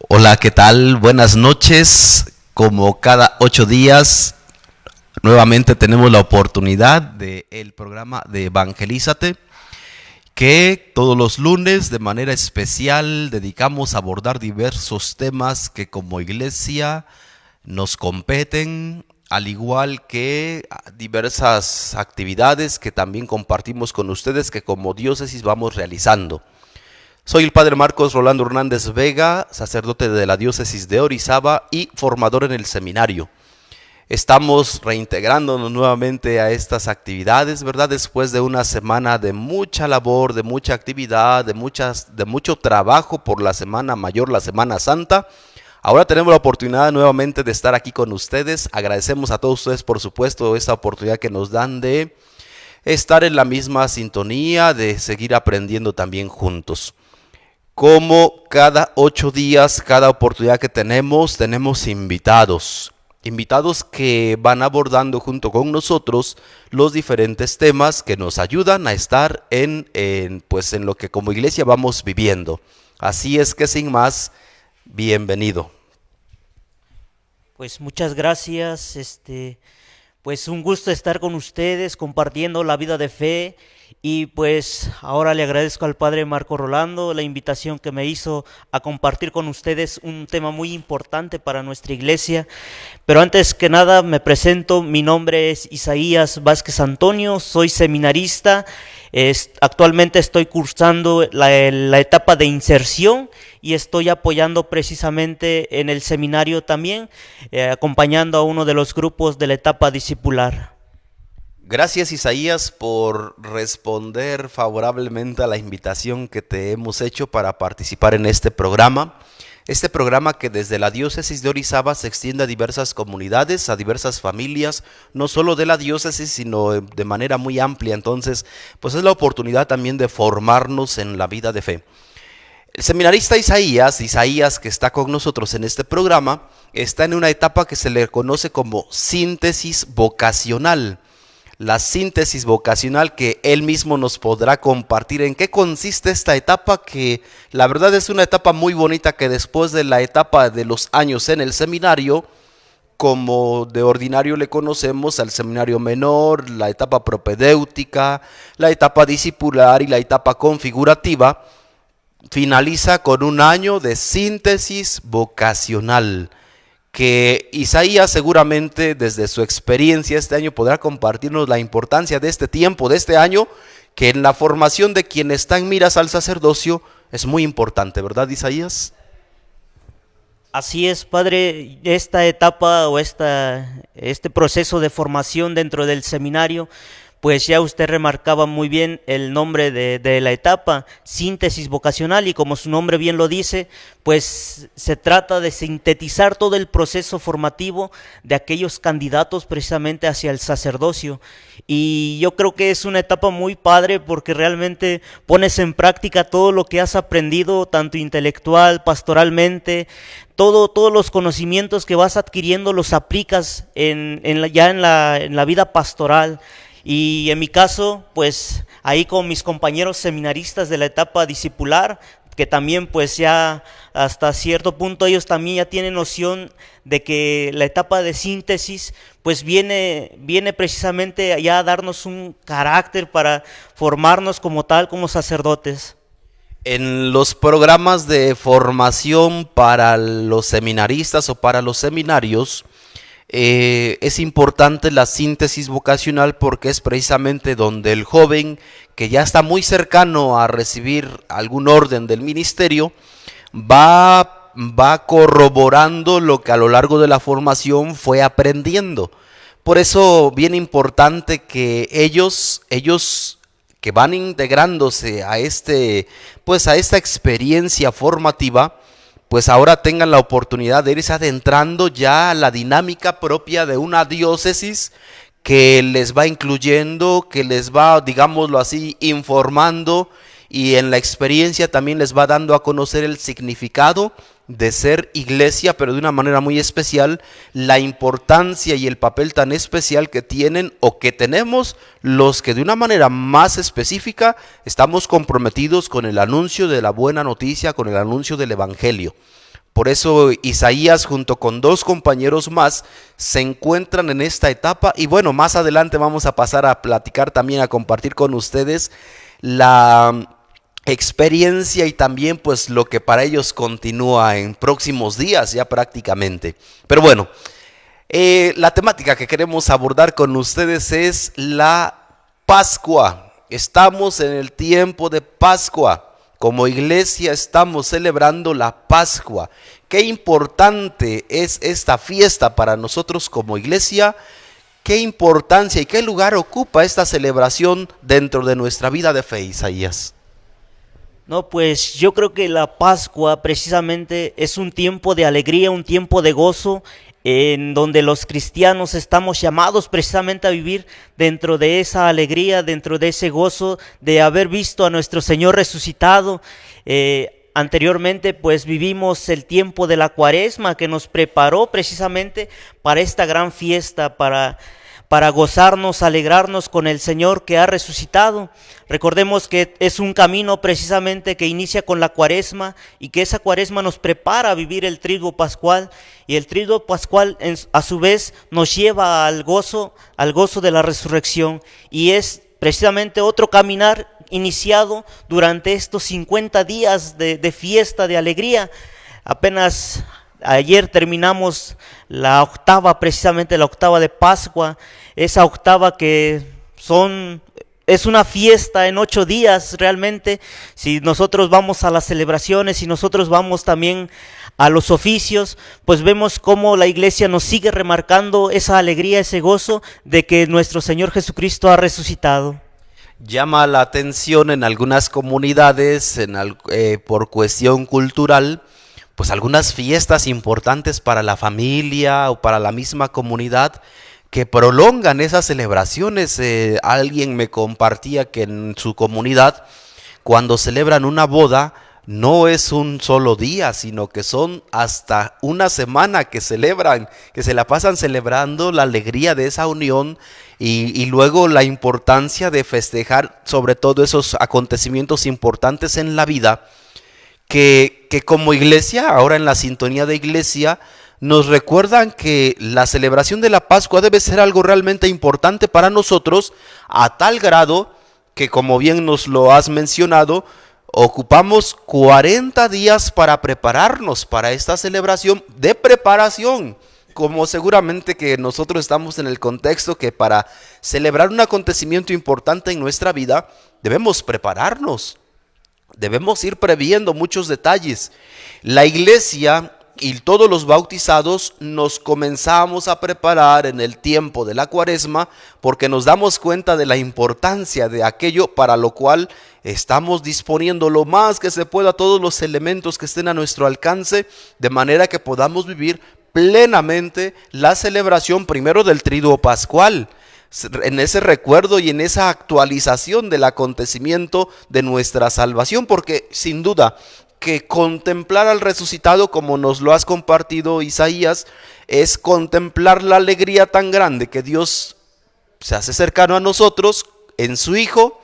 Hola, ¿qué tal? Buenas noches. Como cada 8 días, nuevamente tenemos la oportunidad del programa de Evangelízate, que todos los lunes de manera especial dedicamos a abordar diversos temas que como iglesia nos competen, al igual que diversas actividades que también compartimos con ustedes que como diócesis vamos realizando. Soy el padre Marcos Rolando Hernández Vega, sacerdote de la diócesis de Orizaba y formador en el seminario. Estamos reintegrándonos nuevamente a estas actividades, ¿verdad? Después de una semana de mucha labor, de mucha actividad, de mucho trabajo por la Semana Mayor, la Semana Santa. Ahora tenemos la oportunidad nuevamente de estar aquí con ustedes. Agradecemos a todos ustedes, por supuesto, esta oportunidad que nos dan de estar en la misma sintonía, de seguir aprendiendo también juntos. Como cada 8 días, cada oportunidad que tenemos invitados que van abordando junto con nosotros los diferentes temas que nos ayudan a estar en lo que como iglesia vamos viviendo. Así es que sin más, bienvenido. Pues muchas gracias, pues un gusto estar con ustedes compartiendo la vida de fe. Y pues ahora le agradezco al padre Marco Rolando la invitación que me hizo a compartir con ustedes un tema muy importante para nuestra iglesia. Pero antes que nada me presento, mi nombre es Isaías Vázquez Antonio, soy seminarista, actualmente estoy cursando la etapa de inserción y estoy apoyando precisamente en el seminario también, acompañando a uno de los grupos de la etapa discipular. Gracias, Isaías, por responder favorablemente a la invitación que te hemos hecho para participar en este programa. Este programa que desde la diócesis de Orizaba se extiende a diversas comunidades, a diversas familias, no solo de la diócesis, sino de manera muy amplia. Entonces, pues es la oportunidad también de formarnos en la vida de fe. El seminarista Isaías que está con nosotros en este programa, está en una etapa que se le conoce como síntesis vocacional. La síntesis vocacional que él mismo nos podrá compartir en qué consiste esta etapa, que la verdad es una etapa muy bonita, que después de la etapa de los años en el seminario, como de ordinario le conocemos al seminario menor, la etapa propedéutica, la etapa discipular y la etapa configurativa, finaliza con un año de síntesis vocacional, que Isaías seguramente desde su experiencia este año podrá compartirnos la importancia de este tiempo, de este año, que en la formación de quien está en miras al sacerdocio es muy importante, ¿verdad, Isaías? Así es, padre, esta etapa o este proceso de formación dentro del seminario, pues ya usted remarcaba muy bien el nombre de la etapa, síntesis vocacional, y como su nombre bien lo dice, pues se trata de sintetizar todo el proceso formativo de aquellos candidatos precisamente hacia el sacerdocio. Y yo creo que es una etapa muy padre porque realmente pones en práctica todo lo que has aprendido, tanto intelectual, pastoralmente, todos los conocimientos que vas adquiriendo los aplicas en la vida pastoral. Y en mi caso, pues ahí con mis compañeros seminaristas de la etapa discipular, que también pues ya hasta cierto punto ellos también ya tienen noción de que la etapa de síntesis pues viene precisamente ya a darnos un carácter para formarnos como tal, como sacerdotes. En los programas de formación para los seminaristas o para los seminarios, es importante la síntesis vocacional, porque es precisamente donde el joven que ya está muy cercano a recibir algún orden del ministerio va corroborando lo que a lo largo de la formación fue aprendiendo. Por eso bien importante que ellos que van integrándose a esta experiencia formativa, pues ahora tengan la oportunidad de irse adentrando ya a la dinámica propia de una diócesis, que les va incluyendo, que les va, digámoslo así, informando, y en la experiencia también les va dando a conocer el significado de ser iglesia, pero de una manera muy especial, la importancia y el papel tan especial que tienen o que tenemos los que de una manera más específica estamos comprometidos con el anuncio de la buena noticia, con el anuncio del evangelio. Por eso Isaías junto con dos compañeros más se encuentran en esta etapa y bueno, más adelante vamos a pasar a platicar también, a compartir con ustedes la experiencia y también pues lo que para ellos continúa en próximos días ya prácticamente. Pero bueno, la temática que queremos abordar con ustedes es la Pascua. Estamos en el tiempo de Pascua. Como iglesia estamos celebrando la Pascua. Qué importante es esta fiesta para nosotros como iglesia. Qué importancia y qué lugar ocupa esta celebración dentro de nuestra vida de fe, Isaías. No, pues yo creo que la Pascua precisamente es un tiempo de alegría, un tiempo de gozo, en donde los cristianos estamos llamados precisamente a vivir dentro de esa alegría, dentro de ese gozo de haber visto a nuestro Señor resucitado. Anteriormente pues vivimos el tiempo de la Cuaresma que nos preparó precisamente para esta gran fiesta, para gozarnos, alegrarnos con el Señor que ha resucitado. Recordemos que es un camino precisamente que inicia con la Cuaresma y que esa Cuaresma nos prepara a vivir el triduo pascual, y el triduo pascual a su vez nos lleva al gozo de la resurrección, y es precisamente otro caminar iniciado durante estos 50 días de fiesta, de alegría. Apenas ayer terminamos la octava, precisamente la octava de Pascua, esa octava que es una fiesta en 8 días realmente. Si nosotros vamos a las celebraciones, si nosotros vamos también a los oficios, pues vemos cómo la iglesia nos sigue remarcando esa alegría, ese gozo de que nuestro Señor Jesucristo ha resucitado. Llama la atención en algunas comunidades, por cuestión cultural, pues algunas fiestas importantes para la familia o para la misma comunidad que prolongan esas celebraciones. Alguien me compartía que en su comunidad, cuando celebran una boda, no es un solo día, sino que son hasta una semana que celebran, que se la pasan celebrando la alegría de esa unión y luego la importancia de festejar sobre todo esos acontecimientos importantes en la vida que como iglesia, ahora en la sintonía de iglesia, nos recuerdan que la celebración de la Pascua debe ser algo realmente importante para nosotros, a tal grado que, como bien nos lo has mencionado, ocupamos 40 días para prepararnos para esta celebración de preparación, como seguramente que nosotros estamos en el contexto que para celebrar un acontecimiento importante en nuestra vida debemos prepararnos, debemos ir previendo muchos detalles. La iglesia y todos los bautizados nos comenzamos a preparar en el tiempo de la Cuaresma porque nos damos cuenta de la importancia de aquello para lo cual estamos disponiendo lo más que se pueda todos los elementos que estén a nuestro alcance, de manera que podamos vivir plenamente la celebración primero del triduo pascual, en ese recuerdo y en esa actualización del acontecimiento de nuestra salvación, porque sin duda que contemplar al resucitado, como nos lo has compartido Isaías, es contemplar la alegría tan grande que Dios se hace cercano a nosotros en su Hijo,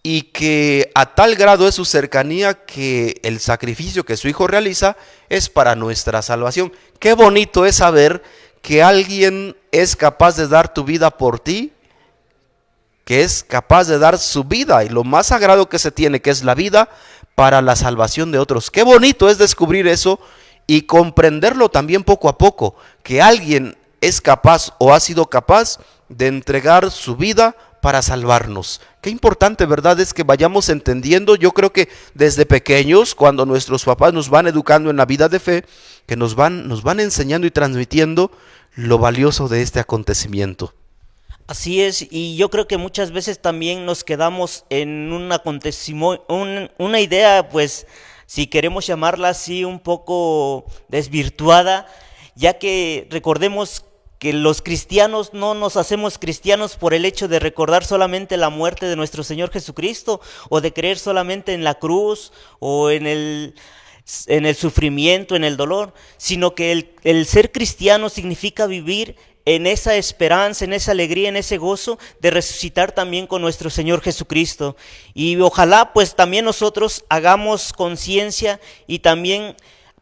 y que a tal grado es su cercanía que el sacrificio que su Hijo realiza es para nuestra salvación. Qué bonito es saber que alguien es capaz de dar tu vida por ti, que es capaz de dar su vida y lo más sagrado que se tiene, que es la vida, para la salvación de otros. Qué bonito es descubrir eso y comprenderlo también poco a poco, que alguien es capaz o ha sido capaz de entregar su vida para salvarnos. Qué importante, ¿verdad? Es que vayamos entendiendo. Yo creo que desde pequeños, cuando nuestros papás nos van educando en la vida de fe, que nos van enseñando y transmitiendo lo valioso de este acontecimiento. Así es, y yo creo que muchas veces también nos quedamos en un acontecimiento, una idea, pues, si queremos llamarla así, un poco desvirtuada, ya que recordemos que los cristianos no nos hacemos cristianos por el hecho de recordar solamente la muerte de nuestro Señor Jesucristo, o de creer solamente en la cruz, o en en el sufrimiento, en el dolor, sino que el ser cristiano significa vivir en esa esperanza, en esa alegría, en ese gozo de resucitar también con nuestro Señor Jesucristo. Y ojalá pues también nosotros hagamos conciencia y también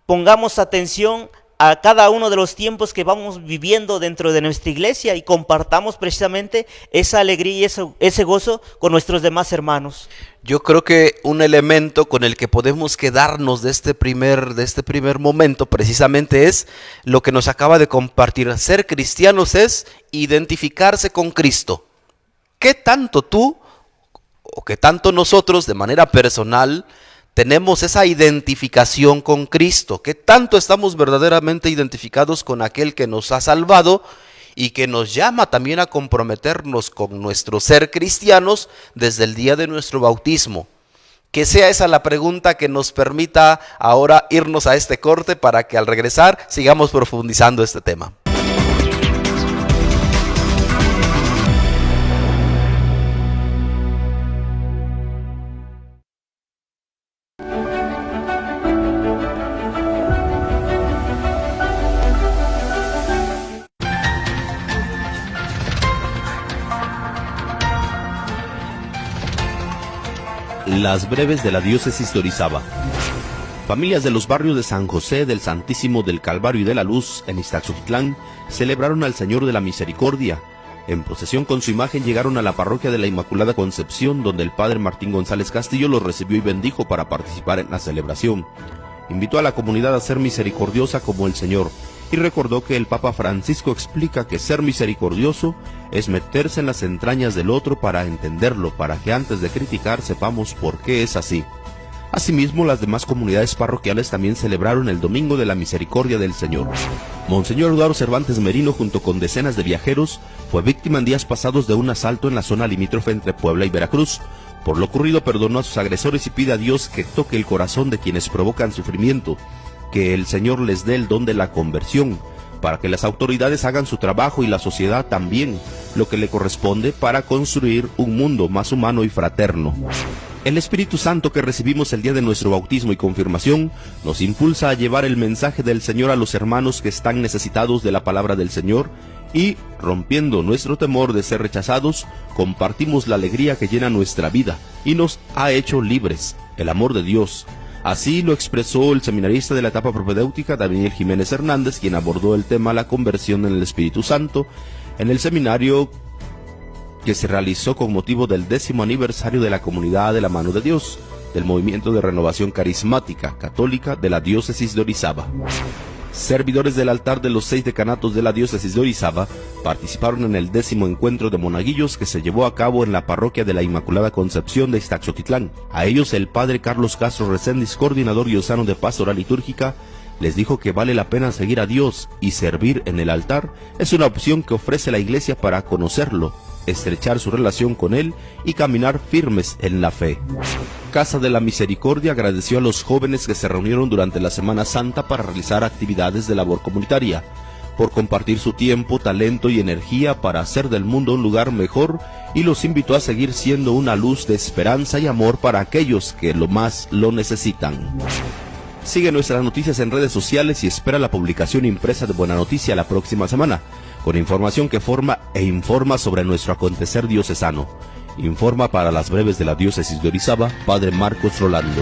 pongamos atención a cada uno de los tiempos que vamos viviendo dentro de nuestra iglesia y compartamos precisamente esa alegría y ese gozo con nuestros demás hermanos. Yo creo que un elemento con el que podemos quedarnos de este primer momento precisamente es lo que nos acaba de compartir. Ser cristianos es identificarse con Cristo. ¿Qué tanto tú o qué tanto nosotros de manera personal tenemos esa identificación con Cristo? ¿Qué tanto estamos verdaderamente identificados con aquel que nos ha salvado y que nos llama también a comprometernos con nuestro ser cristianos desde el día de nuestro bautismo? Que sea esa la pregunta que nos permita ahora irnos a este corte para que al regresar sigamos profundizando este tema. Las breves de la diócesis de Orizaba. Familias de los barrios de San José, del Santísimo, del Calvario y de la Luz, en Ixtaxoquitlán, celebraron al Señor de la Misericordia. En procesión con su imagen llegaron a la parroquia de la Inmaculada Concepción, donde el padre Martín González Castillo los recibió y bendijo para participar en la celebración. Invitó a la comunidad a ser misericordiosa como el Señor, y recordó que el Papa Francisco explica que ser misericordioso es meterse en las entrañas del otro para entenderlo, para que antes de criticar sepamos por qué es así. Asimismo, las demás comunidades parroquiales también celebraron el Domingo de la Misericordia del Señor. Monseñor Eduardo Cervantes Merino, junto con decenas de viajeros, fue víctima en días pasados de un asalto en la zona limítrofe entre Puebla y Veracruz. Por lo ocurrido, perdonó a sus agresores y pide a Dios que toque el corazón de quienes provocan sufrimiento, que el Señor les dé el don de la conversión, para que las autoridades hagan su trabajo y la sociedad también, lo que le corresponde para construir un mundo más humano y fraterno. El Espíritu Santo que recibimos el día de nuestro bautismo y confirmación nos impulsa a llevar el mensaje del Señor a los hermanos que están necesitados de la palabra del Señor y, rompiendo nuestro temor de ser rechazados, compartimos la alegría que llena nuestra vida y nos ha hecho libres, el amor de Dios. Así lo expresó el seminarista de la etapa propedéutica Daniel Jiménez Hernández, quien abordó el tema la conversión en el Espíritu Santo en el seminario que se realizó con motivo del 10º aniversario de la Comunidad de la Mano de Dios, del Movimiento de Renovación Carismática Católica de la Diócesis de Orizaba. Servidores del altar de los 6 decanatos de la Diócesis de Orizaba participaron en el 10º encuentro de monaguillos que se llevó a cabo en la parroquia de la Inmaculada Concepción de Ixtaxoquitlán. A ellos el padre Carlos Castro Reséndiz, coordinador diocesano de Pastoral Litúrgica, les dijo que vale la pena seguir a Dios y servir en el altar es una opción que ofrece la Iglesia para conocerlo, estrechar su relación con Él y caminar firmes en la fe. Casa de la Misericordia agradeció a los jóvenes que se reunieron durante la Semana Santa para realizar actividades de labor comunitaria, por compartir su tiempo, talento y energía para hacer del mundo un lugar mejor, y los invitó a seguir siendo una luz de esperanza y amor para aquellos que lo más lo necesitan. Sigue nuestras noticias en redes sociales y espera la publicación impresa de Buena Noticia la próxima semana, con información que forma e informa sobre nuestro acontecer diocesano. Informa para las breves de la Diócesis de Orizaba, Padre Marcos Rolando.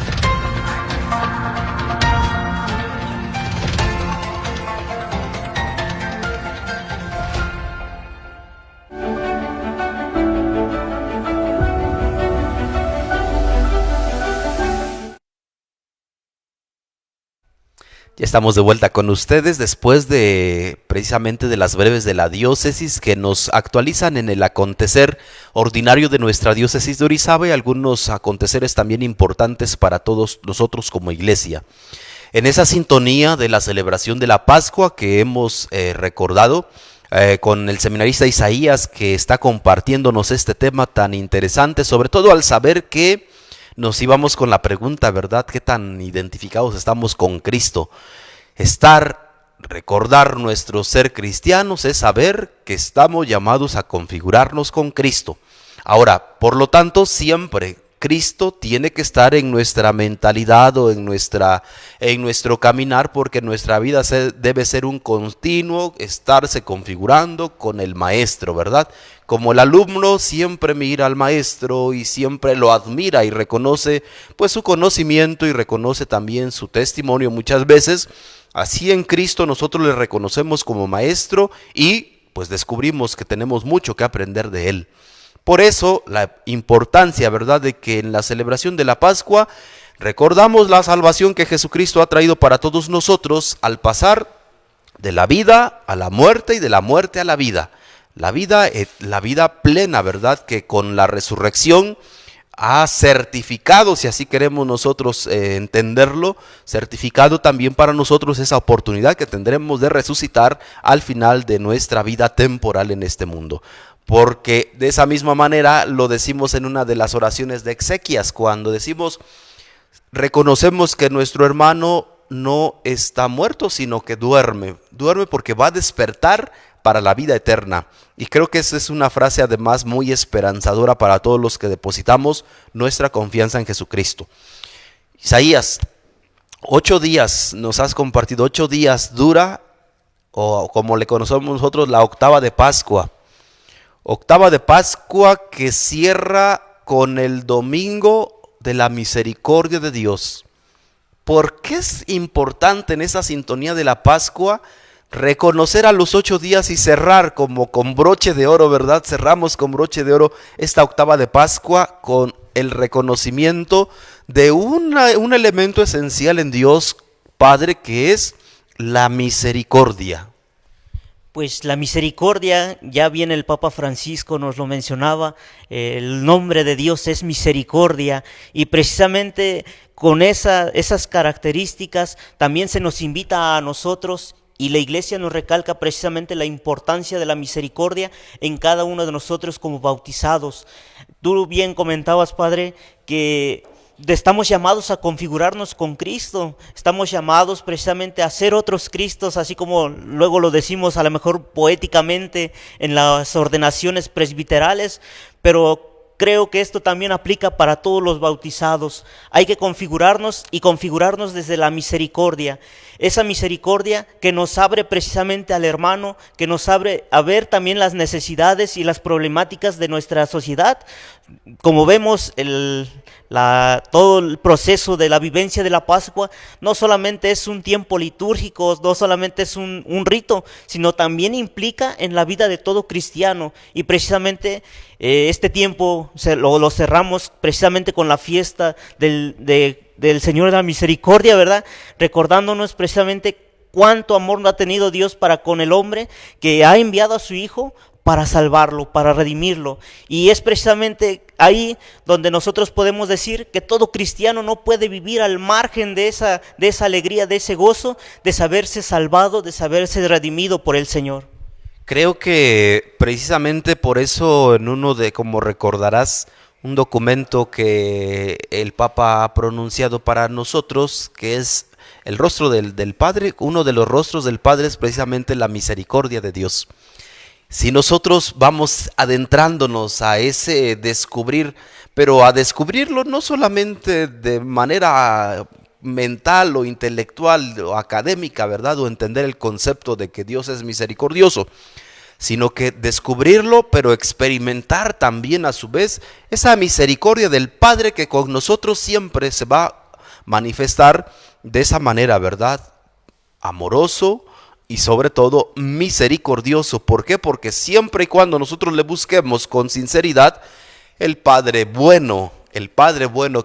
Ya estamos de vuelta con ustedes después de precisamente de las breves de la diócesis que nos actualizan en el acontecer ordinario de nuestra diócesis de Orizaba y algunos aconteceres también importantes para todos nosotros como iglesia. En esa sintonía de la celebración de la Pascua que hemos recordado con el seminarista Isaías, que está compartiéndonos este tema tan interesante, sobre todo al saber que nos íbamos con la pregunta, ¿verdad? ¿Qué tan identificados estamos con Cristo? Recordar nuestro ser cristianos es saber que estamos llamados a configurarnos con Cristo. Ahora, por lo tanto, siempre Cristo tiene que estar en nuestra mentalidad o en nuestro caminar, porque nuestra vida debe ser un continuo estarse configurando con el maestro, ¿verdad? Como el alumno siempre mira al maestro y siempre lo admira y reconoce pues su conocimiento y reconoce también su testimonio muchas veces, así en Cristo nosotros le reconocemos como maestro y pues descubrimos que tenemos mucho que aprender de él. Por eso la importancia, ¿verdad?, de que en la celebración de la Pascua recordamos la salvación que Jesucristo ha traído para todos nosotros al pasar de la vida a la muerte y de la muerte a la vida. La vida plena, ¿verdad?, que con la resurrección ha certificado, si así queremos nosotros entenderlo, certificado también para nosotros esa oportunidad que tendremos de resucitar al final de nuestra vida temporal en este mundo. Porque de esa misma manera lo decimos en una de las oraciones de exequias, cuando decimos, reconocemos que nuestro hermano no está muerto, sino que duerme porque va a despertar para la vida eterna. Y creo que esa es una frase además muy esperanzadora para todos los que depositamos nuestra confianza en Jesucristo. Isaías, 8 días nos has compartido, 8 días dura, o como le conocemos nosotros, la octava de Pascua. Octava de Pascua que cierra con el domingo de la misericordia de Dios. ¿Por qué es importante en esa sintonía de la Pascua reconocer a los 8 días y cerrar como con broche de oro, ¿verdad? Cerramos con broche de oro esta octava de Pascua con el reconocimiento de un elemento esencial en Dios Padre, que es la misericordia. Pues la misericordia, ya bien el Papa Francisco nos lo mencionaba, el nombre de Dios es misericordia, y precisamente con esas características también se nos invita a nosotros, y la Iglesia nos recalca precisamente la importancia de la misericordia en cada uno de nosotros como bautizados. Tú bien comentabas, Padre, que estamos llamados a configurarnos con Cristo, estamos llamados precisamente a ser otros Cristos, así como luego lo decimos a lo mejor poéticamente en las ordenaciones presbiterales, pero creo que esto también aplica para todos los bautizados. Hay que configurarnos y configurarnos desde la misericordia, esa misericordia que nos abre precisamente al hermano, que nos abre a ver también las necesidades y las problemáticas de nuestra sociedad. Como vemos, todo el proceso de la vivencia de la Pascua no solamente es un tiempo litúrgico, no solamente es un rito, sino también implica en la vida de todo cristiano. Y precisamente este tiempo lo cerramos precisamente con la fiesta del Señor de la Misericordia, ¿verdad? Recordándonos precisamente cuánto amor no ha tenido Dios para con el hombre, que ha enviado a su Hijo para salvarlo, para redimirlo. Y es precisamente ahí donde nosotros podemos decir que todo cristiano no puede vivir al margen de esa alegría, de ese gozo, de saberse salvado, de saberse redimido por el Señor. Creo que precisamente por eso en uno de, como recordarás, un documento que el Papa ha pronunciado para nosotros, que es el rostro del Padre, uno de los rostros del Padre es precisamente la misericordia de Dios. Si nosotros vamos adentrándonos a ese descubrir, pero a descubrirlo no solamente de manera mental o intelectual o académica, ¿verdad? O entender el concepto de que Dios es misericordioso, sino que descubrirlo, pero experimentar también a su vez esa misericordia del Padre que con nosotros siempre se va a manifestar de esa manera, ¿verdad? Amoroso y sobre todo misericordioso. ¿Por qué? Porque siempre y cuando nosotros le busquemos con sinceridad, el Padre bueno,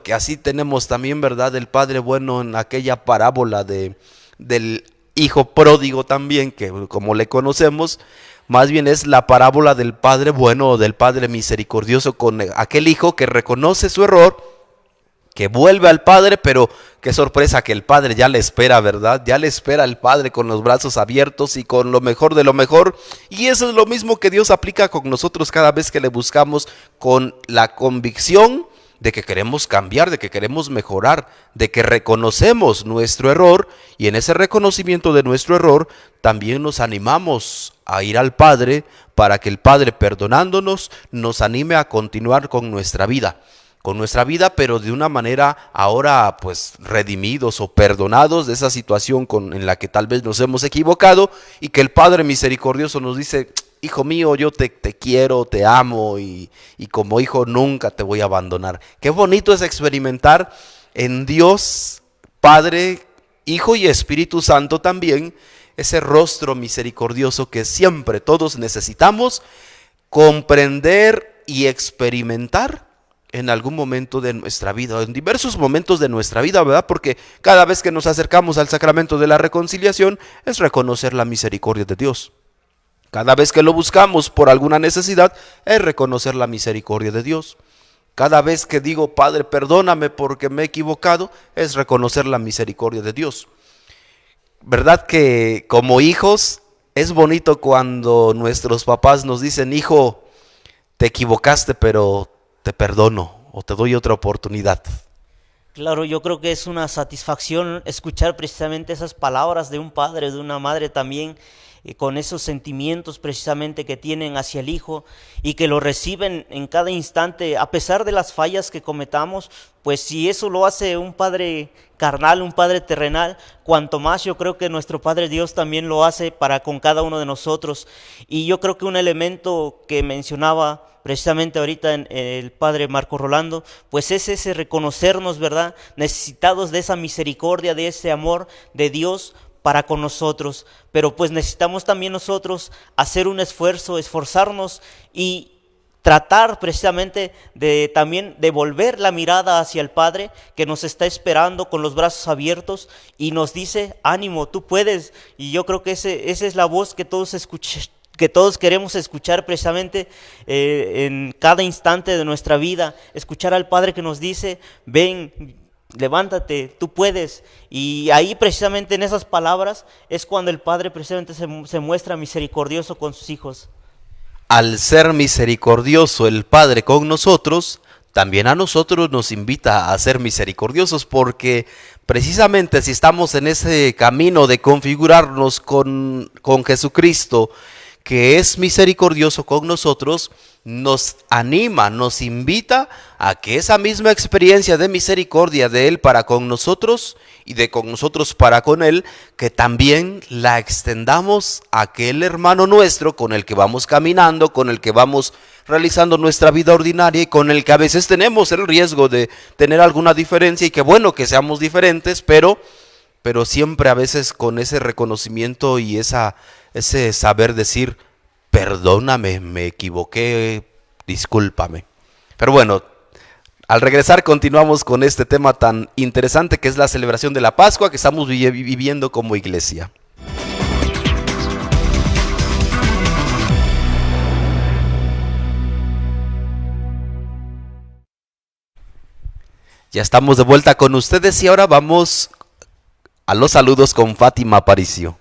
que así tenemos también, ¿verdad? El Padre bueno en aquella parábola del hijo pródigo también, que como le conocemos, más bien es la parábola del Padre bueno o del Padre misericordioso con aquel hijo que reconoce su error, que vuelve al Padre, pero qué sorpresa que el Padre ya le espera, ¿verdad? Ya le espera el Padre con los brazos abiertos y con lo mejor de lo mejor. Y eso es lo mismo que Dios aplica con nosotros cada vez que le buscamos con la convicción de que queremos cambiar, de que queremos mejorar, de que reconocemos nuestro error, y en ese reconocimiento de nuestro error también nos animamos a ir al Padre para que el Padre, perdonándonos, nos anime a continuar con nuestra vida. con nuestra vida, pero de una manera ahora pues redimidos o perdonados de esa situación en la que tal vez nos hemos equivocado, y que el Padre misericordioso nos dice: hijo mío, yo te quiero, te amo, y como hijo nunca te voy a abandonar. Qué bonito es experimentar en Dios Padre, Hijo y Espíritu Santo también ese rostro misericordioso que siempre todos necesitamos comprender y experimentar en algún momento de nuestra vida, en diversos momentos de nuestra vida, ¿verdad? Porque cada vez que nos acercamos al sacramento de la reconciliación es reconocer la misericordia de Dios. Cada vez que lo buscamos por alguna necesidad es reconocer la misericordia de Dios. Cada vez que digo: Padre, perdóname porque me he equivocado, es reconocer la misericordia de Dios. ¿Verdad que como hijos es bonito cuando nuestros papás nos dicen: hijo, te equivocaste, pero te perdono o te doy otra oportunidad? Claro, yo creo que es una satisfacción escuchar precisamente esas palabras de un padre, de una madre también, con esos sentimientos precisamente que tienen hacia el hijo y que lo reciben en cada instante, a pesar de las fallas que cometamos. Pues si eso lo hace un padre carnal, un padre terrenal, cuanto más yo creo que nuestro Padre Dios también lo hace para con cada uno de nosotros. Y yo creo que un elemento que mencionaba precisamente ahorita el padre Marco Rolando, pues es ese reconocernos, ¿verdad?, necesitados de esa misericordia, de ese amor de Dios para con nosotros. Pero pues necesitamos también nosotros hacer un esfuerzo, esforzarnos y tratar precisamente de también devolver la mirada hacia el Padre, que nos está esperando con los brazos abiertos y nos dice: ánimo, tú puedes. Y yo creo que esa es la voz que todos queremos escuchar precisamente en cada instante de nuestra vida. Escuchar al Padre que nos dice: ven, levántate, tú puedes. Y ahí precisamente en esas palabras es cuando el Padre precisamente se muestra misericordioso con sus hijos. Al ser misericordioso el Padre con nosotros, también a nosotros nos invita a ser misericordiosos, porque precisamente si estamos en ese camino de configurarnos con Jesucristo, que es misericordioso con nosotros, nos anima, nos invita a que esa misma experiencia de misericordia de Él para con nosotros y de con nosotros para con Él, que también la extendamos a aquel hermano nuestro con el que vamos caminando, con el que vamos realizando nuestra vida ordinaria y con el que a veces tenemos el riesgo de tener alguna diferencia, y que bueno que seamos diferentes, pero siempre a veces con ese reconocimiento y ese saber decir: perdóname, me equivoqué, discúlpame. Pero bueno, al regresar continuamos con este tema tan interesante que es la celebración de la Pascua que estamos viviendo como iglesia. Ya estamos de vuelta con ustedes y ahora vamos a los saludos con Fátima Aparicio.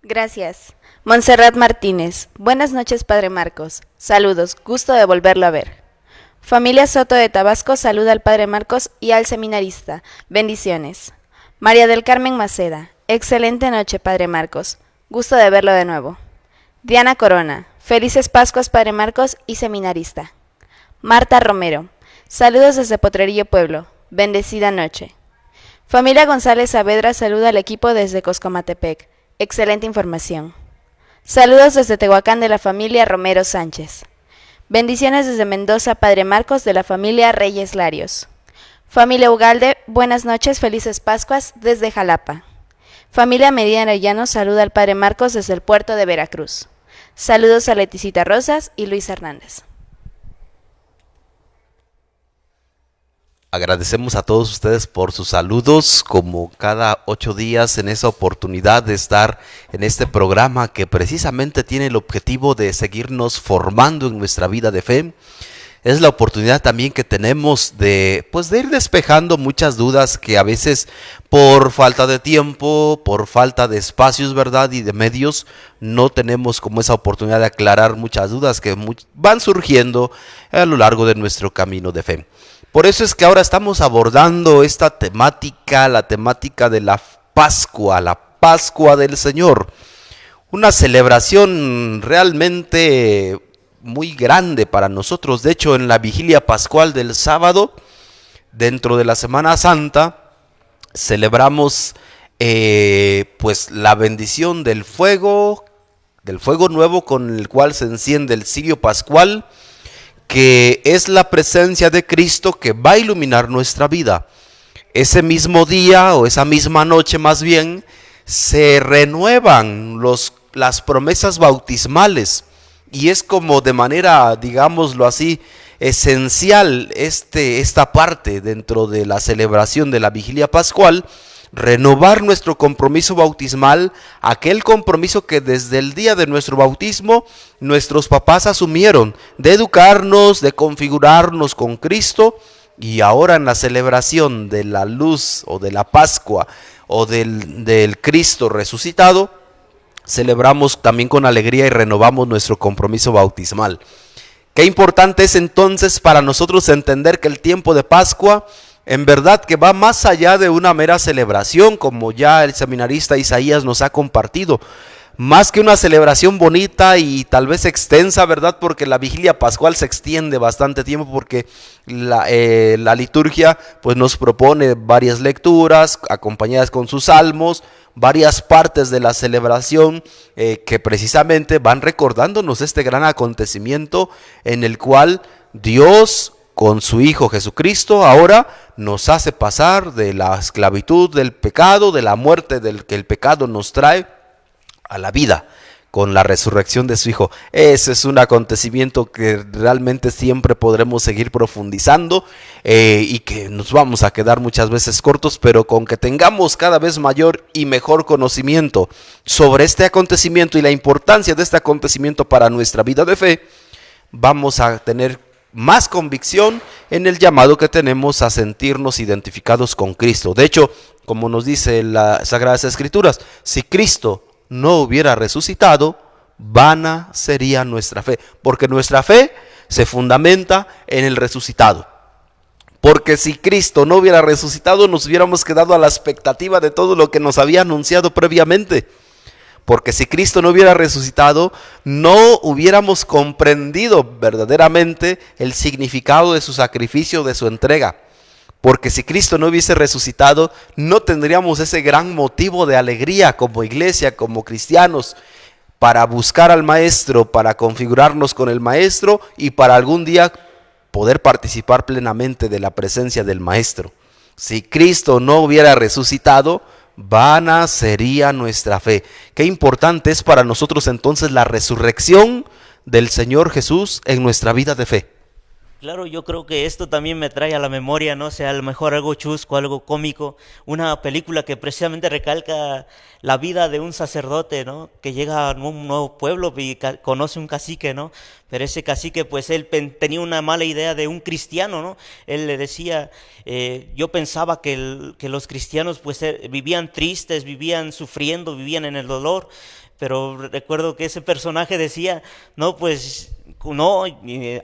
Gracias. Montserrat Martínez. Buenas noches, Padre Marcos. Saludos, gusto de volverlo a ver. Familia Soto de Tabasco saluda al Padre Marcos y al seminarista. Bendiciones. María del Carmen Maceda. Excelente noche, Padre Marcos. Gusto de verlo de nuevo. Diana Corona. Felices Pascuas, Padre Marcos y seminarista. Marta Romero. Saludos desde Potrerillo Pueblo. Bendecida noche. Familia González Saavedra saluda al equipo desde Coscomatepec. Excelente información. Saludos desde Tehuacán de la familia Romero Sánchez. Bendiciones desde Mendoza, Padre Marcos, de la familia Reyes Larios. Familia Ugalde, buenas noches, felices Pascuas desde Jalapa. Familia Medina Arellano saluda al Padre Marcos desde el puerto de Veracruz. Saludos a Leticita Rosas y Luis Hernández. Agradecemos a todos ustedes por sus saludos, como cada 8 días, en esa oportunidad de estar en este programa que precisamente tiene el objetivo de seguirnos formando en nuestra vida de fe. Es la oportunidad también que tenemos de ir despejando muchas dudas que a veces por falta de tiempo, por falta de espacios, ¿verdad?, y de medios, no tenemos como esa oportunidad de aclarar muchas dudas que van surgiendo a lo largo de nuestro camino de fe. Por eso es que ahora estamos abordando esta temática, la temática de la Pascua, la Pascua del Señor. Una celebración realmente muy grande para nosotros. De hecho, en la vigilia pascual del sábado, dentro de la Semana Santa, celebramos pues la bendición del fuego nuevo con el cual se enciende el cirio pascual, que es la presencia de Cristo que va a iluminar nuestra vida. Ese mismo día, o esa misma noche más bien, se renuevan las promesas bautismales, y es como de manera, digámoslo así, esencial esta parte dentro de la celebración de la vigilia pascual, renovar nuestro compromiso bautismal, aquel compromiso que desde el día de nuestro bautismo nuestros papás asumieron, de educarnos, de configurarnos con Cristo. Y ahora en la celebración de la luz o de la Pascua o del Cristo resucitado, celebramos también con alegría y renovamos nuestro compromiso bautismal. Qué importante es entonces para nosotros entender que el tiempo de Pascua en verdad que va más allá de una mera celebración, como ya el seminarista Isaías nos ha compartido. Más que una celebración bonita y tal vez extensa, ¿verdad? Porque la vigilia pascual se extiende bastante tiempo, porque la liturgia pues nos propone varias lecturas acompañadas con sus salmos, varias partes de la celebración que precisamente van recordándonos este gran acontecimiento en el cual Dios, con su Hijo Jesucristo, ahora nos hace pasar de la esclavitud del pecado, de la muerte del que el pecado nos trae, a la vida, con la resurrección de su Hijo. Ese es un acontecimiento que realmente siempre podremos seguir profundizando y que nos vamos a quedar muchas veces cortos, pero con que tengamos cada vez mayor y mejor conocimiento sobre este acontecimiento y la importancia de este acontecimiento para nuestra vida de fe, vamos a tener más convicción en el llamado que tenemos a sentirnos identificados con Cristo. De hecho, como nos dice las Sagradas Escrituras, si Cristo no hubiera resucitado, vana sería nuestra fe, porque nuestra fe se fundamenta en el resucitado. Porque si Cristo no hubiera resucitado, nos hubiéramos quedado a la expectativa de todo lo que nos había anunciado previamente. Porque si Cristo no hubiera resucitado, no hubiéramos comprendido verdaderamente el significado de su sacrificio, de su entrega. Porque si Cristo no hubiese resucitado, no tendríamos ese gran motivo de alegría como iglesia, como cristianos, para buscar al Maestro, para configurarnos con el Maestro y para algún día poder participar plenamente de la presencia del Maestro. Si Cristo no hubiera resucitado, vana sería nuestra fe. Qué importante es para nosotros entonces la resurrección del Señor Jesús en nuestra vida de fe. Claro, yo creo que esto también me trae a la memoria, no sé, a lo mejor algo chusco, algo cómico, una película que precisamente recalca la vida de un sacerdote, ¿no? Que llega a un nuevo pueblo y conoce un cacique, ¿no? Pero ese cacique, pues él tenía una mala idea de un cristiano, ¿no? Él le decía, yo pensaba que los cristianos pues vivían tristes, vivían sufriendo, vivían en el dolor, pero recuerdo que ese personaje decía, no, pues no,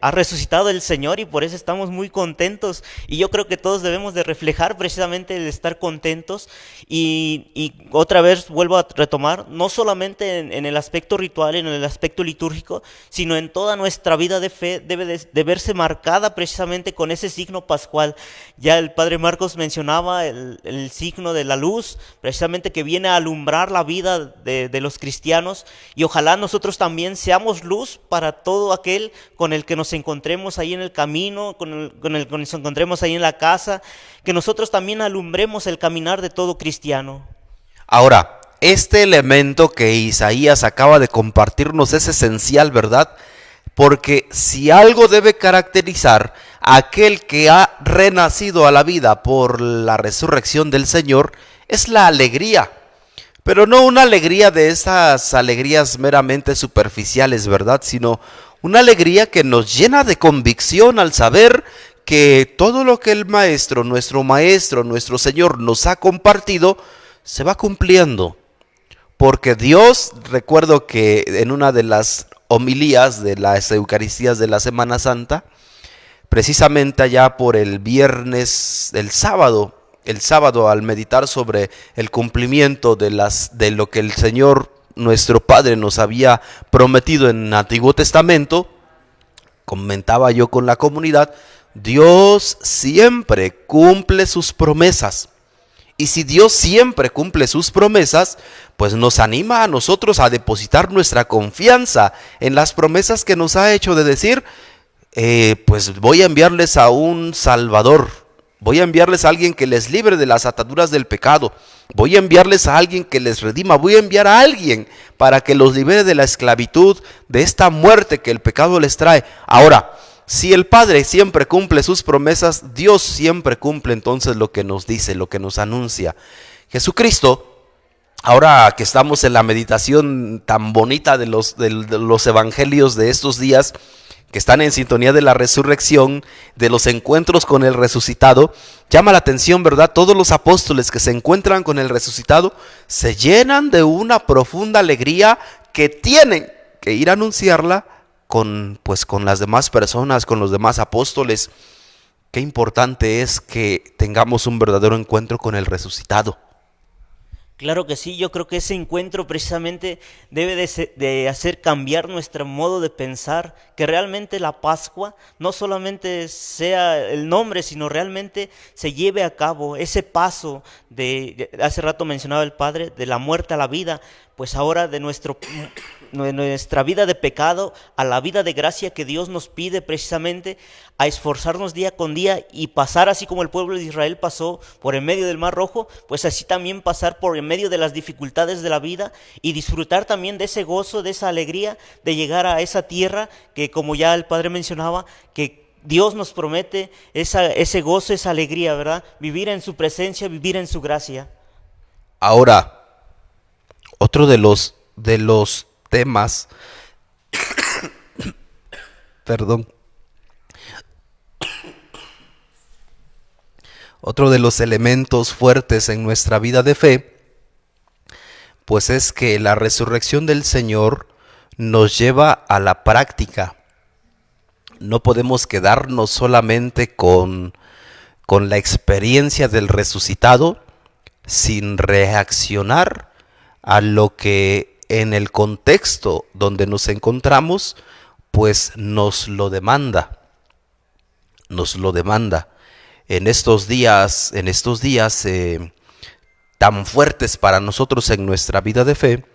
ha resucitado el Señor y por eso estamos muy contentos. Y yo creo que todos debemos de reflejar precisamente el estar contentos. Y otra vez vuelvo a retomar, no solamente en el aspecto ritual, en el aspecto litúrgico, sino en toda nuestra vida de fe debe de verse marcada precisamente con ese signo pascual. Ya el Padre Marcos mencionaba el signo de la luz, precisamente que viene a alumbrar la vida de los cristianos, y ojalá nosotros también seamos luz para todo aquel con el que nos encontremos ahí en el camino, con el que nos encontremos ahí en la casa, que nosotros también alumbremos el caminar de todo cristiano. Ahora, este elemento que Isaías acaba de compartirnos es esencial, ¿verdad? Porque si algo debe caracterizar a aquel que ha renacido a la vida por la resurrección del Señor, es la alegría. Pero no una alegría de esas alegrías meramente superficiales, ¿verdad? Sino una alegría que nos llena de convicción al saber que todo lo que el Maestro, nuestro Señor nos ha compartido, se va cumpliendo. Porque Dios, recuerdo que en una de las homilías de las Eucaristías de la Semana Santa, precisamente allá por el sábado al meditar sobre el cumplimiento de lo que el Señor nuestro Padre nos había prometido en el Antiguo Testamento, comentaba yo con la comunidad, Dios siempre cumple sus promesas. Y si Dios siempre cumple sus promesas, pues nos anima a nosotros a depositar nuestra confianza en las promesas que nos ha hecho de decir, pues voy a enviarles a un Salvador, voy a enviarles a alguien que les libre de las ataduras del pecado, voy a enviarles a alguien que les redima, voy a enviar a alguien para que los libere de la esclavitud, de esta muerte que el pecado les trae. Ahora, si el Padre siempre cumple sus promesas, Dios siempre cumple entonces lo que nos dice, lo que nos anuncia. Jesucristo, ahora que estamos en la meditación tan bonita de los evangelios de estos días, que están en sintonía de la resurrección, de los encuentros con el resucitado, llama la atención, ¿verdad? Todos los apóstoles que se encuentran con el resucitado se llenan de una profunda alegría que tienen que ir a anunciarla con las demás personas, con los demás apóstoles. Qué importante es que tengamos un verdadero encuentro con el resucitado. Claro que sí, yo creo que ese encuentro precisamente debe de hacer cambiar nuestro modo de pensar, que realmente la Pascua no solamente sea el nombre, sino realmente se lleve a cabo ese paso hace rato mencionaba el Padre, de la muerte a la vida, pues ahora de nuestra vida de pecado a la vida de gracia que Dios nos pide precisamente a esforzarnos día con día y pasar así como el pueblo de Israel pasó por en medio del Mar Rojo, pues así también pasar por en medio de las dificultades de la vida y disfrutar también de ese gozo, de esa alegría de llegar a esa tierra que, como ya el Padre mencionaba, que Dios nos promete ese gozo, esa alegría, ¿verdad? Vivir en su presencia, vivir en su gracia. Ahora, otro de los temas, perdón, otro de los elementos fuertes en nuestra vida de fe, pues es que la resurrección del Señor nos lleva a la práctica. No podemos quedarnos solamente con la experiencia del resucitado sin reaccionar a lo que en el contexto donde nos encontramos, pues nos lo demanda. En estos días tan fuertes para nosotros en nuestra vida de fe,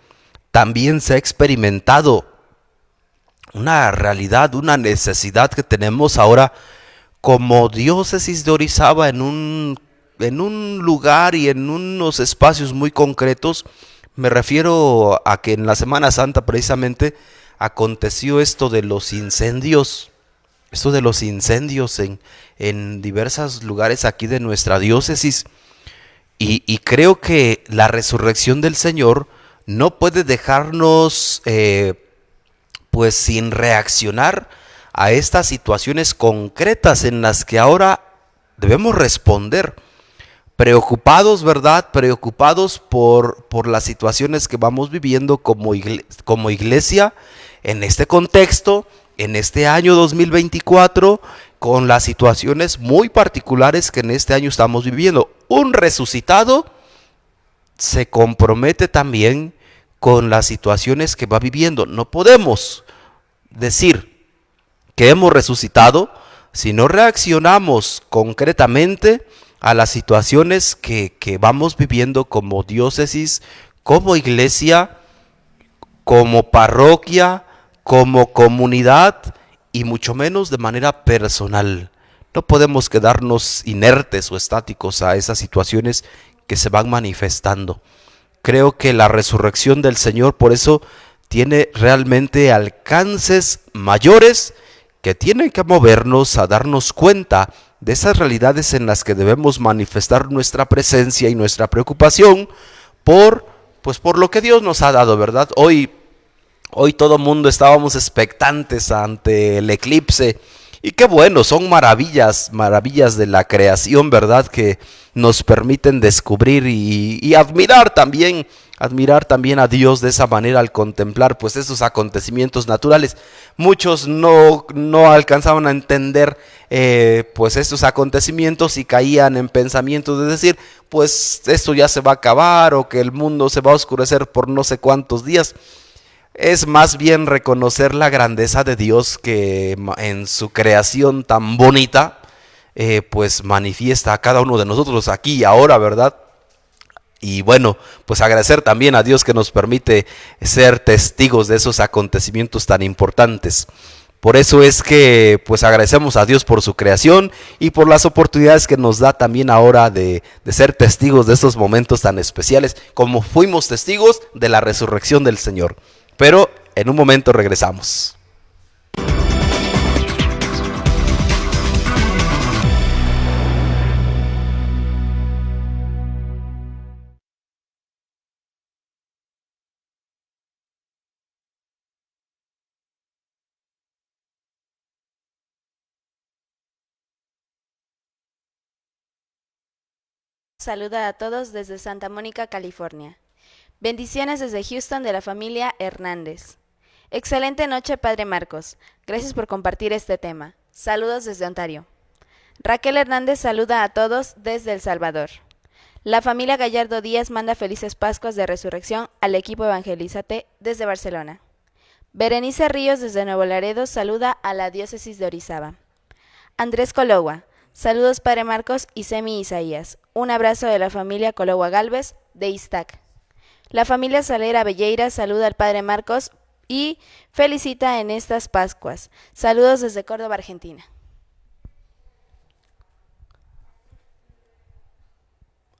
también se ha experimentado una realidad, una necesidad que tenemos ahora como diócesis de Orizaba en un lugar y en unos espacios muy concretos. Me refiero a que en la Semana Santa precisamente aconteció esto de los incendios en diversos lugares aquí de nuestra diócesis. Y creo que la resurrección del Señor no puede dejarnos pues sin reaccionar a estas situaciones concretas en las que ahora debemos responder. Preocupados, ¿verdad? Preocupados por las situaciones que vamos viviendo como iglesia en este contexto, en este año 2024, con las situaciones muy particulares que en este año estamos viviendo. Un resucitado se compromete también con las situaciones que va viviendo. No podemos decir que hemos resucitado si no reaccionamos concretamente a las situaciones que vamos viviendo como diócesis, como iglesia, como parroquia, como comunidad y mucho menos de manera personal. No podemos quedarnos inertes o estáticos a esas situaciones que se van manifestando. Creo que la resurrección del Señor por eso tiene realmente alcances mayores que tienen que movernos a darnos cuenta de esas realidades en las que debemos manifestar nuestra presencia y nuestra preocupación por lo que Dios nos ha dado, ¿verdad? Hoy todo mundo estábamos expectantes ante el eclipse y qué bueno, son maravillas de la creación, ¿verdad? Que nos permiten descubrir y admirar también a Dios de esa manera al contemplar pues esos acontecimientos naturales. Muchos no alcanzaban a entender pues estos acontecimientos y caían en pensamientos de decir pues esto ya se va a acabar o que el mundo se va a oscurecer por no sé cuántos días. es más bien reconocer la grandeza de Dios que en su creación tan bonita, pues manifiesta a cada uno de nosotros aquí y ahora, ¿verdad? Y bueno, pues agradecer también a Dios que nos permite ser testigos de esos acontecimientos tan importantes. Por eso es que pues agradecemos a Dios por su creación y por las oportunidades que nos da también ahora de ser testigos de estos momentos tan especiales, como fuimos testigos de la resurrección del Señor. Pero en un momento regresamos. Saluda a todos desde Santa Mónica, California. Bendiciones desde Houston de la familia Hernández. Excelente noche, Padre Marcos. Gracias por compartir este tema. Saludos desde Ontario. Raquel Hernández saluda a todos desde El Salvador. La familia Gallardo Díaz manda felices Pascuas de Resurrección al equipo Evangelízate desde Barcelona. Berenice Ríos desde Nuevo Laredo saluda a la diócesis de Orizaba. Andrés Cologua. Saludos, Padre Marcos y Semi Isaías. Un abrazo de la familia Cologua Galvez de Iztac. La familia Salera Belleira saluda al Padre Marcos y felicita en estas Pascuas. Saludos desde Córdoba, Argentina.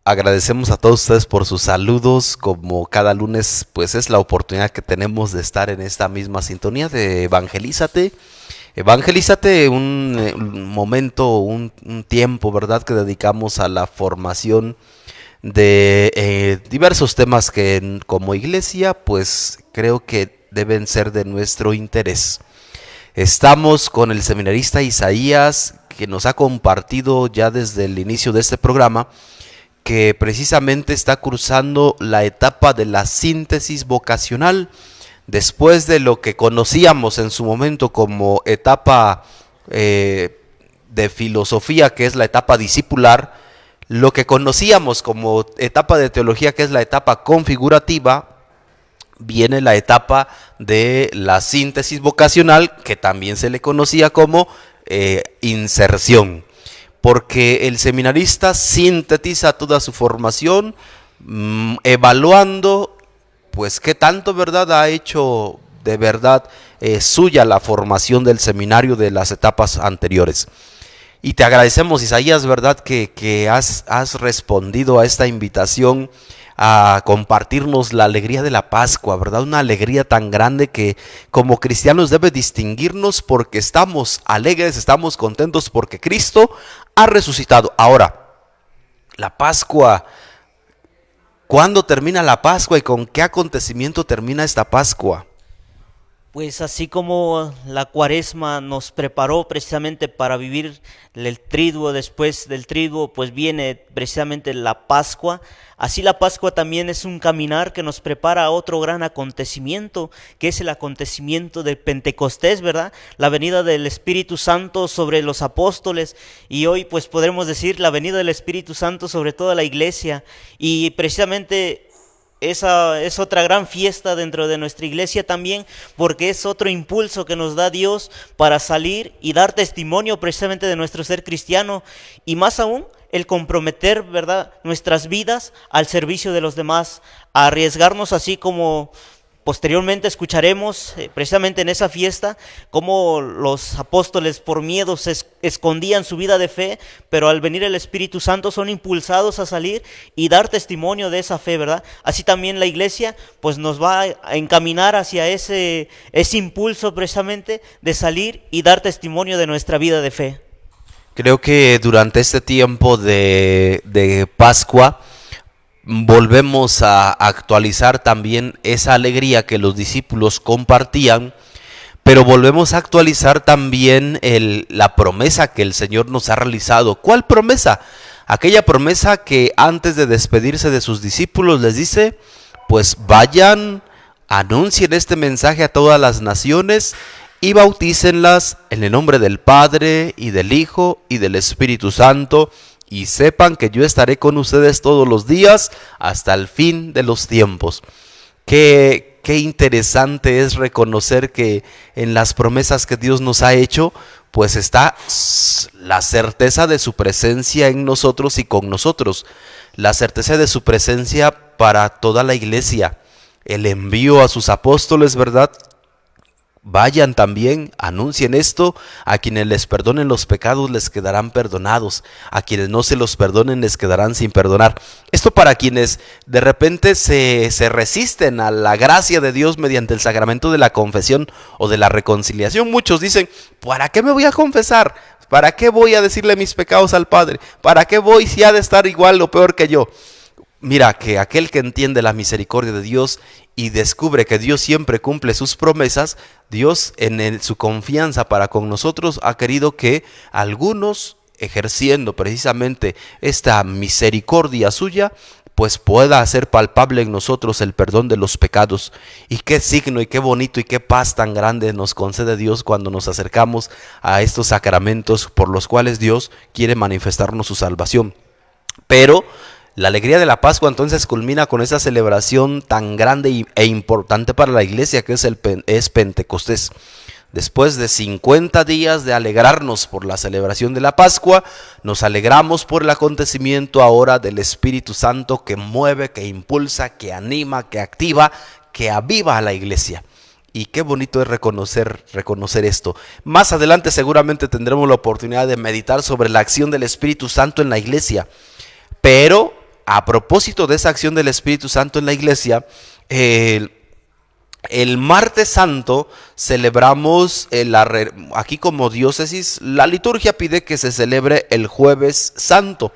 Agradecemos a todos ustedes por sus saludos. Como cada lunes, pues es la oportunidad que tenemos de estar en esta misma sintonía de Evangelízate. Evangelízate, un momento, un tiempo, ¿verdad?, que dedicamos a la formación de diversos temas que como iglesia, pues creo que deben ser de nuestro interés. Estamos con el seminarista Isaías, que nos ha compartido ya desde el inicio de este programa, que precisamente está cursando la etapa de la síntesis vocacional. Después de lo que conocíamos en su momento como etapa de filosofía, que es la etapa discipular, lo que conocíamos como etapa de teología, que es la etapa configurativa, viene la etapa de la síntesis vocacional, que también se le conocía como inserción, porque el seminarista sintetiza toda su formación, evaluando pues qué tanto, ¿verdad?, ha hecho de verdad suya la formación del seminario de las etapas anteriores. Y te agradecemos, Isaías, ¿verdad?, que has respondido a esta invitación a compartirnos la alegría de la Pascua, ¿verdad? Una alegría tan grande que como cristianos debe distinguirnos, porque estamos alegres, estamos contentos porque Cristo ha resucitado. Ahora, la Pascua, ¿cuándo termina la Pascua y con qué acontecimiento termina esta Pascua? Pues así como la Cuaresma nos preparó precisamente para vivir el triduo, después del triduo pues viene precisamente la Pascua. Así la Pascua también es un caminar que nos prepara a otro gran acontecimiento, que es el acontecimiento del Pentecostés, ¿verdad? La venida del Espíritu Santo sobre los apóstoles, y hoy pues podremos decir la venida del Espíritu Santo sobre toda la iglesia. Y precisamente esa es otra gran fiesta dentro de nuestra iglesia también, porque es otro impulso que nos da Dios para salir y dar testimonio precisamente de nuestro ser cristiano, y más aún el comprometer, ¿verdad?, nuestras vidas al servicio de los demás, a arriesgarnos, así como posteriormente escucharemos precisamente en esa fiesta cómo los apóstoles por miedo se escondían su vida de fe, pero al venir el Espíritu Santo son impulsados a salir y dar testimonio de esa fe, ¿verdad? Así también la iglesia pues nos va a encaminar hacia ese impulso precisamente de salir y dar testimonio de nuestra vida de fe. Creo que durante este tiempo de Pascua volvemos a actualizar también esa alegría que los discípulos compartían, pero volvemos a actualizar también la promesa que el Señor nos ha realizado. ¿Cuál promesa? Aquella promesa que antes de despedirse de sus discípulos les dice, pues vayan, anuncien este mensaje a todas las naciones y bautícenlas en el nombre del Padre y del Hijo y del Espíritu Santo, y sepan que yo estaré con ustedes todos los días hasta el fin de los tiempos. Qué qué interesante es reconocer que en las promesas que Dios nos ha hecho, pues está la certeza de su presencia en nosotros y con nosotros, la certeza de su presencia para toda la iglesia, el envío a sus apóstoles, ¿verdad? Vayan también, anuncien esto, a quienes les perdonen los pecados les quedarán perdonados, a quienes no se los perdonen les quedarán sin perdonar. Esto para quienes de repente se resisten a la gracia de Dios mediante el sacramento de la confesión o de la reconciliación. Muchos dicen, ¿para qué me voy a confesar? ¿Para qué voy a decirle mis pecados al Padre? ¿Para qué voy si ha de estar igual o peor que yo? Mira, que aquel que entiende la misericordia de Dios y descubre que Dios siempre cumple sus promesas, Dios en su confianza para con nosotros ha querido que algunos, ejerciendo precisamente esta misericordia suya, pues pueda hacer palpable en nosotros el perdón de los pecados. Y qué signo y qué bonito y qué paz tan grande nos concede Dios cuando nos acercamos a estos sacramentos por los cuales Dios quiere manifestarnos su salvación. Pero la alegría de la Pascua entonces culmina con esa celebración tan grande e importante para la iglesia que es Pentecostés. Después de 50 días de alegrarnos por la celebración de la Pascua, nos alegramos por el acontecimiento ahora del Espíritu Santo que mueve, que impulsa, que anima, que activa, que aviva a la iglesia. Y qué bonito es reconocer esto. Más adelante seguramente tendremos la oportunidad de meditar sobre la acción del Espíritu Santo en la iglesia. Pero a propósito de esa acción del Espíritu Santo en la iglesia, el martes santo celebramos, aquí como diócesis, la liturgia pide que se celebre el jueves santo.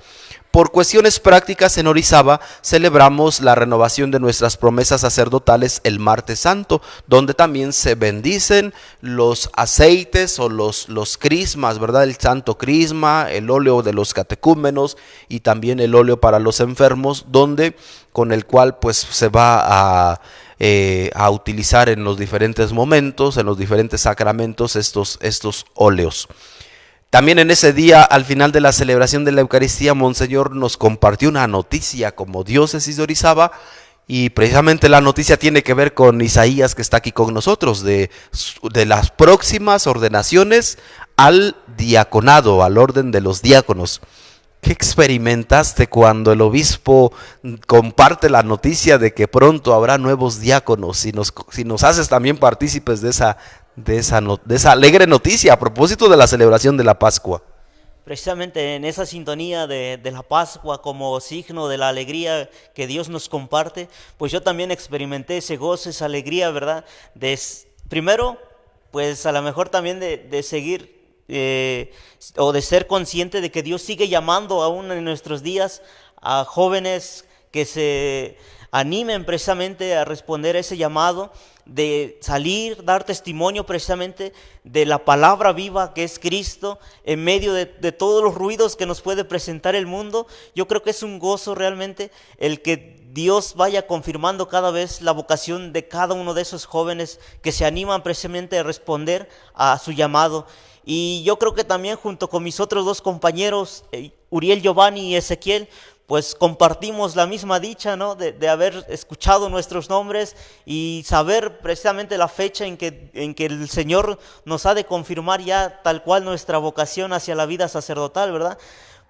Por cuestiones prácticas en Orizaba celebramos la renovación de nuestras promesas sacerdotales el martes santo, donde también se bendicen los aceites o los crismas, ¿verdad? El santo crisma, el óleo de los catecúmenos y también el óleo para los enfermos, con el cual pues se va a utilizar en los diferentes momentos, en los diferentes sacramentos estos óleos. También en ese día, al final de la celebración de la Eucaristía, Monseñor nos compartió una noticia como diócesis de Orizaba, y precisamente la noticia tiene que ver con Isaías, que está aquí con nosotros, de las próximas ordenaciones al diaconado, al orden de los diáconos. ¿Qué experimentaste cuando el obispo comparte la noticia de que pronto habrá nuevos diáconos? Si nos haces también partícipes de esa alegre noticia a propósito de la celebración de la Pascua. Precisamente en esa sintonía de la Pascua como signo de la alegría que Dios nos comparte, pues yo también experimenté ese gozo, esa alegría, ¿verdad? Primero, pues a lo mejor también de seguir o de ser consciente de que Dios sigue llamando aún en nuestros días a jóvenes que se animen precisamente a responder a ese llamado, de salir, dar testimonio precisamente de la palabra viva que es Cristo en medio de todos los ruidos que nos puede presentar el mundo. Yo creo que es un gozo realmente el que Dios vaya confirmando cada vez la vocación de cada uno de esos jóvenes que se animan precisamente a responder a su llamado. Y yo creo que también junto con mis otros dos compañeros, Uriel, Giovanni y Ezequiel, pues compartimos la misma dicha, ¿no? de haber escuchado nuestros nombres y saber precisamente la fecha en que el Señor nos ha de confirmar ya tal cual nuestra vocación hacia la vida sacerdotal, ¿verdad?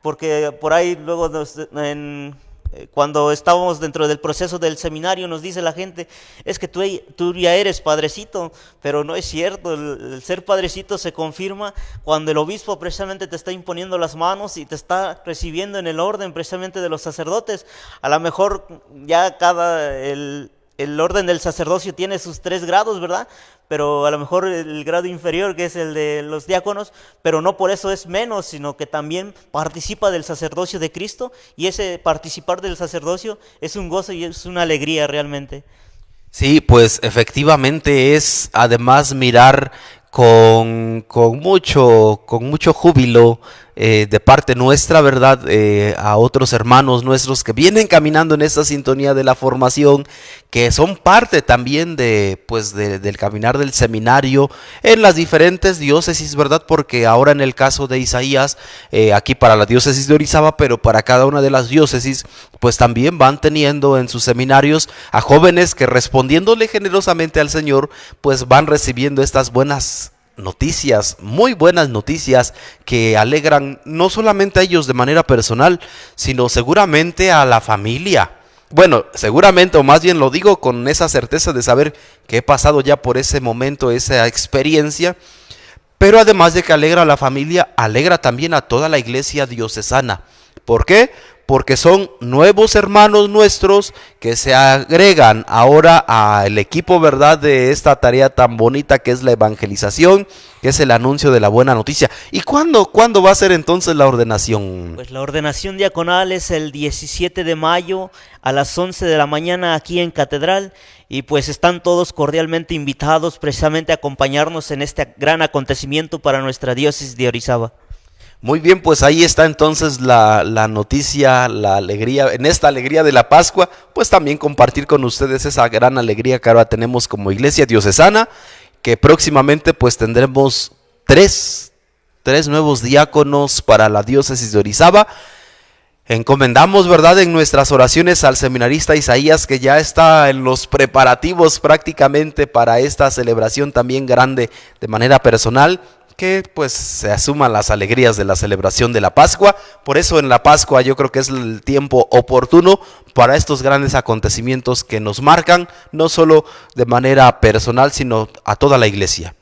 Porque por ahí luego cuando estábamos dentro del proceso del seminario nos dice la gente, es que tú ya eres padrecito, pero no es cierto. El ser padrecito se confirma cuando el obispo precisamente te está imponiendo las manos y te está recibiendo en el orden precisamente de los sacerdotes. A lo mejor ya el orden del sacerdocio tiene sus 3 grados, ¿verdad? Pero a lo mejor el grado inferior, que es el de los diáconos, pero no por eso es menos, sino que también participa del sacerdocio de Cristo, y ese participar del sacerdocio es un gozo y es una alegría realmente. Sí, pues efectivamente es además mirar con mucho júbilo de parte nuestra, ¿verdad? A otros hermanos nuestros que vienen caminando en esta sintonía de la formación, que son parte también del caminar del seminario en las diferentes diócesis, ¿verdad? Porque ahora en el caso de Isaías, aquí para la diócesis de Orizaba, pero para cada una de las diócesis, pues también van teniendo en sus seminarios a jóvenes que, respondiéndole generosamente al Señor, pues van recibiendo estas buenas noticias, muy buenas noticias, que alegran no solamente a ellos de manera personal, sino seguramente a la familia. Bueno, seguramente, o más bien lo digo con esa certeza de saber que he pasado ya por ese momento, esa experiencia. Pero además de que alegra a la familia, alegra también a toda la iglesia diocesana. ¿Por qué? Porque son nuevos hermanos nuestros que se agregan ahora al equipo, ¿verdad?, de esta tarea tan bonita que es la evangelización, que es el anuncio de la buena noticia. ¿Y cuándo va a ser entonces la ordenación? Pues la ordenación diaconal es el 17 de mayo a las 11 de la mañana aquí en Catedral, y pues están todos cordialmente invitados precisamente a acompañarnos en este gran acontecimiento para nuestra diócesis de Orizaba. Muy bien, pues ahí está entonces la noticia, la alegría, en esta alegría de la Pascua, pues también compartir con ustedes esa gran alegría que ahora tenemos como iglesia diocesana, que próximamente pues tendremos tres nuevos diáconos para la diócesis de Orizaba. Encomendamos, ¿verdad?, en nuestras oraciones al seminarista Isaías, que ya está en los preparativos prácticamente para esta celebración también grande de manera personal, que pues se asuman las alegrías de la celebración de la Pascua. Por eso en la Pascua yo creo que es el tiempo oportuno para estos grandes acontecimientos que nos marcan, no solo de manera personal, sino a toda la iglesia.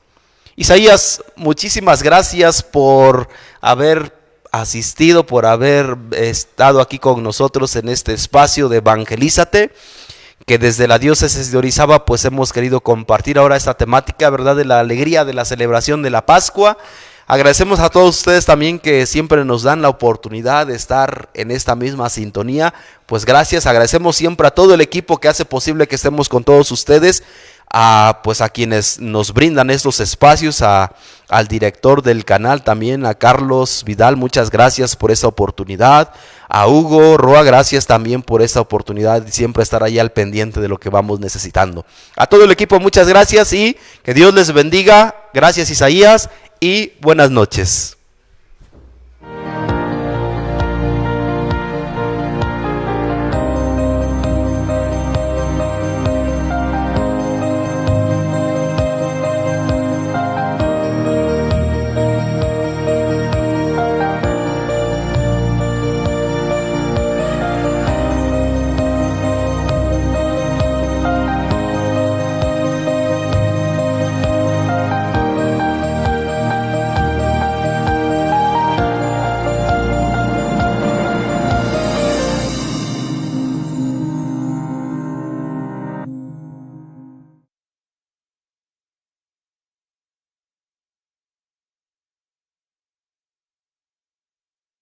Isaías, muchísimas gracias por haber asistido, por haber estado aquí con nosotros en este espacio de Evangelízate, que desde la diócesis de Orizaba pues hemos querido compartir ahora esta temática, ¿verdad?, de la alegría de la celebración de la Pascua. Agradecemos a todos ustedes también que siempre nos dan la oportunidad de estar en esta misma sintonía. Pues gracias, agradecemos siempre a todo el equipo que hace posible que estemos con todos ustedes, a quienes nos brindan estos espacios, al director del canal también, a Carlos Vidal, muchas gracias por esta oportunidad, a Hugo Roa, gracias también por esta oportunidad y siempre estar ahí al pendiente de lo que vamos necesitando. A todo el equipo muchas gracias y que Dios les bendiga. Gracias, Isaías, y buenas noches.